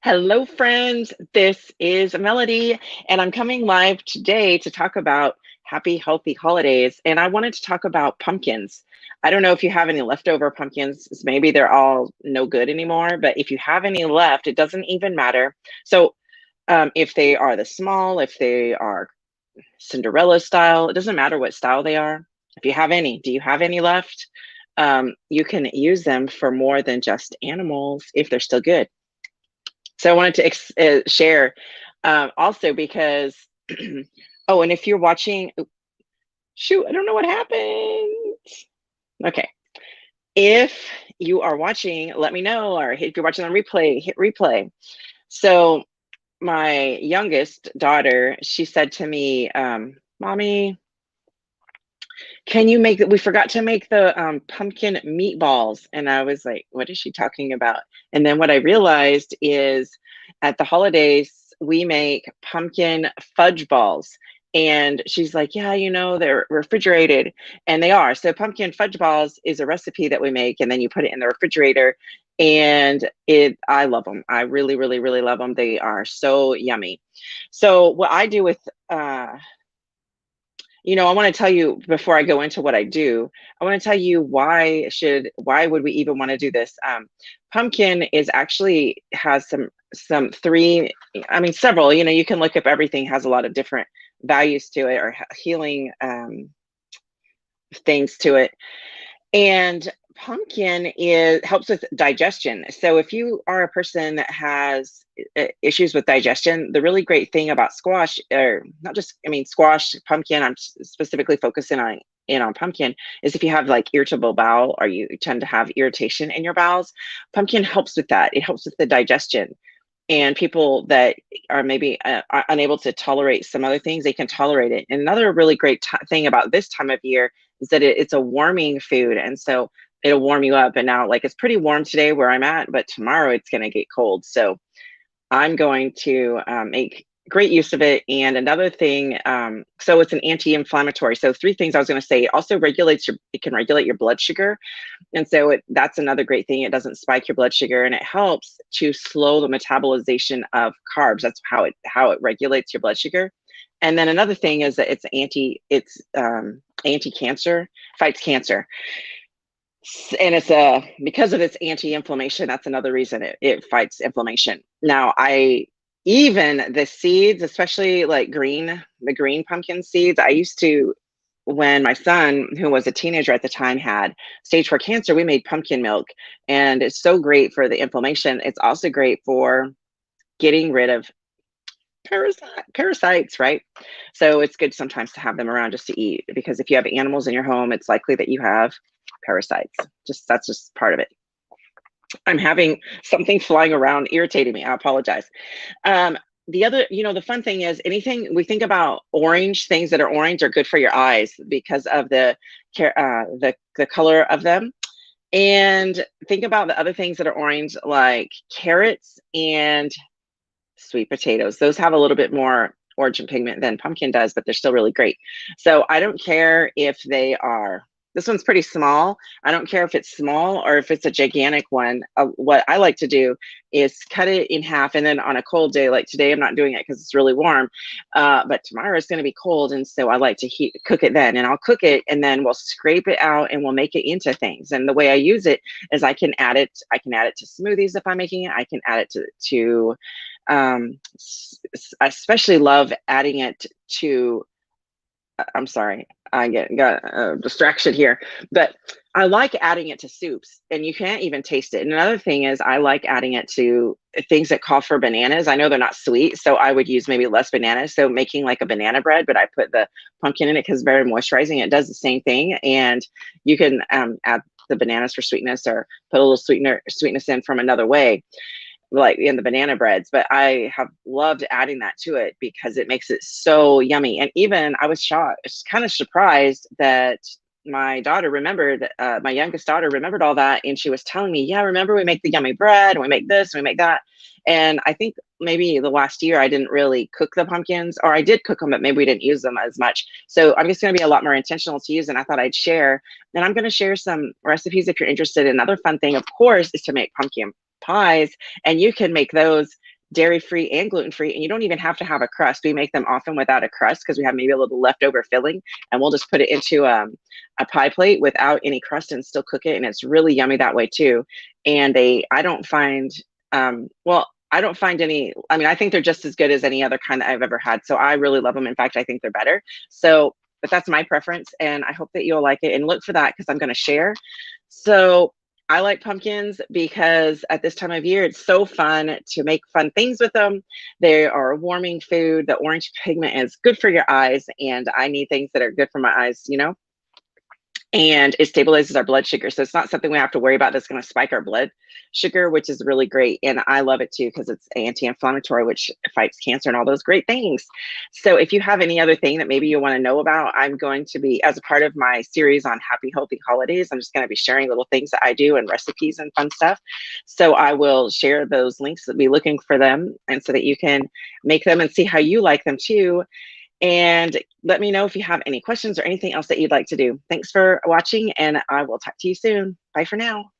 Hello, friends. This is Melody, and I'm coming live today to talk about happy, healthy holidays. And I wanted to talk about pumpkins. I don't know if you have any leftover pumpkins. Maybe they're all no good anymore, but if you have any left, it doesn't even matter. So, if they are the small, if they are Cinderella style, it doesn't matter what style they are. If you have any, do you have any left? You can use them for more than just animals if they're still good. So I wanted to share also because, oh, and if you're watching, shoot, I don't know what happened. Okay. If you are watching, let me know, or if you're watching on replay, hit replay. So my youngest daughter, she said to me, Mommy, can you make we forgot to make the pumpkin meatballs. And I was like, what is she talking about? And then what I realized is at the holidays, we make pumpkin fudge balls. And she's like, yeah, they're refrigerated. And they are. So pumpkin fudge balls is a recipe that we make, and then you put it in the refrigerator. And I love them. I really, really, really love them. They are so yummy. So what I do with I want to tell you before I go into what I do, I want to tell you why would we even want to do this? Pumpkin is actually has some three, I mean several, you can look up everything has a lot of different values to it or healing things to it. And pumpkin helps with digestion. So if you are a person that has issues with digestion, the really great thing about squash, or not just, I mean, squash, pumpkin, I'm specifically focusing on pumpkin, is if you have like irritable bowel or you tend to have irritation in your bowels, pumpkin helps with that. It helps with the digestion. And people that are maybe are unable to tolerate some other things, they can tolerate it. And another really great thing about this time of year is that it's a warming food. And so it'll warm you up. And now, like, it's pretty warm today where I'm at, but tomorrow it's going to get cold. So I'm going to make great use of it. And another thing, so it's an anti-inflammatory. So three things I was going to say. It also it can regulate your blood sugar. And so that's another great thing. It doesn't spike your blood sugar, and it helps to slow the metabolization of carbs. That's how it regulates your blood sugar. And then another thing is that it's anti-cancer, fights cancer. And it's because of its anti-inflammation, that's another reason it fights inflammation. Now, even the seeds, especially like the green pumpkin seeds, I used to, when my son, who was a teenager at the time, had stage 4 cancer, we made pumpkin milk, and it's so great for the inflammation. It's also great for getting rid of parasites, right? So it's good sometimes to have them around just to eat, because if you have animals in your home, it's likely that you have parasites. That's just part of it. I'm having something flying around irritating me. I apologize. The other, the fun thing is anything we think about orange, things that are orange are good for your eyes because of the color of them. And think about the other things that are orange, like carrots and sweet potatoes. Those have a little bit more origin pigment than pumpkin does, but they're still really great. So I don't care if they are, this one's pretty small. I don't care if it's small or if it's a gigantic one. What I like to do is cut it in half, and then on a cold day, like today, I'm not doing it because it's really warm, but tomorrow it's going to be cold, and so I like to cook it then, and I'll cook it, and then we'll scrape it out, and we'll make it into things. And the way I use it is I can add it to smoothies if I'm making it. I can add it to I especially love adding it to, I'm sorry, I got a distraction here, but I like adding it to soups, and you can't even taste it. And another thing is I like adding it to things that call for bananas. I know they're not sweet, so I would use maybe less bananas. So making like a banana bread, but I put the pumpkin in it because it's very moisturizing. It does the same thing, and you can add the bananas for sweetness or put a little sweetness in from another way, like in the banana breads. But I have loved adding that to it because it makes it so yummy. And even I was kind of surprised that my daughter remembered, my youngest daughter remembered all that. And she was telling me, yeah, remember we make the yummy bread and we make this and we make that. And I think maybe the last year I didn't really cook the pumpkins, or I did cook them, but maybe we didn't use them as much. So I'm just going to be a lot more intentional to use. And I thought I'd share, and I'm going to share some recipes if you're interested. Another fun thing, of course, is to make pumpkin pies, and you can make those dairy-free and gluten-free, and you don't even have to have a crust. We make them often without a crust because we have maybe a little leftover filling, and we'll just put it into a pie plate without any crust and still cook it, and it's really yummy that way too. And I don't find, well, I don't find any, I mean, I think they're just as good as any other kind that I've ever had. So I really love them. In fact, I think they're better. So, but that's my preference, and I hope that you'll like it and look for that because I'm going to share. So I like pumpkins because at this time of year, it's so fun to make fun things with them. They are a warming food. The orange pigment is good for your eyes, and I need things that are good for my eyes, you know? And it stabilizes our blood sugar. So it's not something we have to worry about that's going to spike our blood sugar, which is really great. And I love it too because it's anti-inflammatory, which fights cancer and all those great things. So if you have any other thing that maybe you want to know about, I'm going to be, as a part of my series on happy, healthy holidays, I'm just going to be sharing little things that I do and recipes and fun stuff. So I will share those links, be looking for them, and so that you can make them and see how you like them too. And let me know if you have any questions or anything else that you'd like to do. Thanks for watching, and I will talk to you soon. Bye for now.